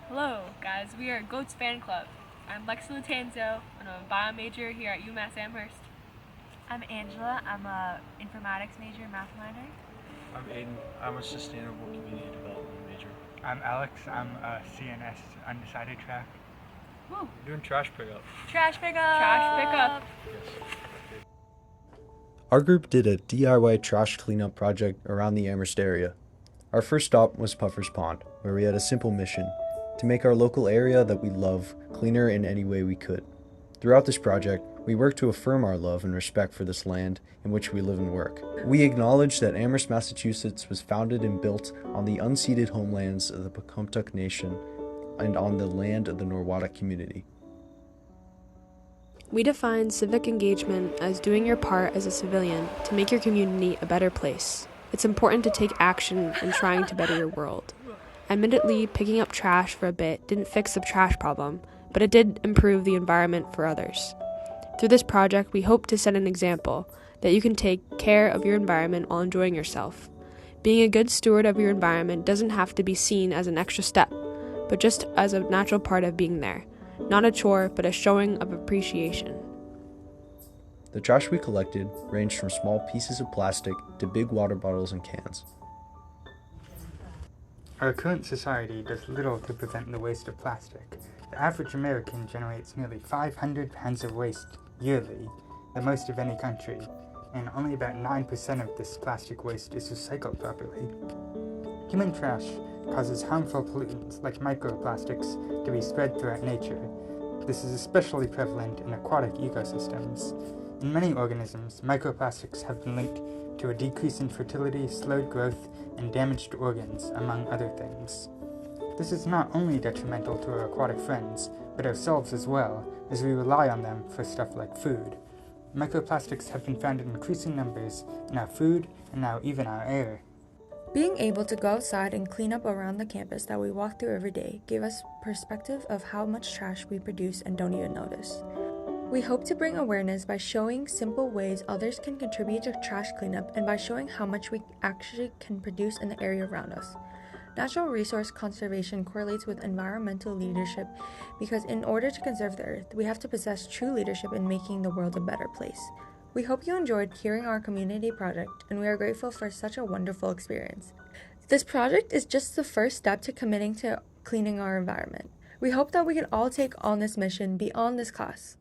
Hello, guys. We are Goats Fan Club. I'm Lexi Latanzo, and I'm a bio major here at UMass Amherst. I'm Angela. I'm a informatics major, math minor. I'm Aiden. I'm a sustainable community development major. I'm Alex. I'm a CNS undecided track. Woo! Doing trash pickup. Trash pickup! Trash pickup! Yes. Our group did a DIY trash cleanup project around the Amherst area. Our first stop was Puffer's Pond, where we had a simple mission: to make our local area that we love cleaner in any way we could. Throughout this project, we worked to affirm our love and respect for this land in which we live and work. We acknowledge that Amherst, Massachusetts was founded and built on the unceded homelands of the Pocumtuck Nation and on the land of the Norwottuck community. We define civic engagement as doing your part as a civilian to make your community a better place. It's important to take action in trying to better your world. Admittedly, picking up trash for a bit didn't fix the trash problem, but it did improve the environment for others. Through this project, we hope to set an example that you can take care of your environment while enjoying yourself. Being a good steward of your environment doesn't have to be seen as an extra step, but just as a natural part of being there. Not a chore, but a showing of appreciation. The trash we collected ranged from small pieces of plastic to big water bottles and cans. Our current society does little to prevent the waste of plastic. The average American generates nearly 500 pounds of waste yearly, the most of any country, and only about 9% of this plastic waste is recycled properly. Human trash causes harmful pollutants like microplastics to be spread throughout nature. This is especially prevalent in aquatic ecosystems. In many organisms, microplastics have been linked to a decrease in fertility, slowed growth, and damaged organs, among other things. This is not only detrimental to our aquatic friends, but ourselves as well, as we rely on them for stuff like food. Microplastics have been found in increasing numbers in our food and now even our air. Being able to go outside and clean up around the campus that we walk through every day gave us perspective of how much trash we produce and don't even notice. We hope to bring awareness by showing simple ways others can contribute to trash cleanup and by showing how much we actually can produce in the area around us. Natural resource conservation correlates with environmental leadership because in order to conserve the earth, we have to possess true leadership in making the world a better place. We hope you enjoyed hearing our community project, and we are grateful for such a wonderful experience. This project is just the first step to committing to cleaning our environment. We hope that we can all take on this mission beyond this class.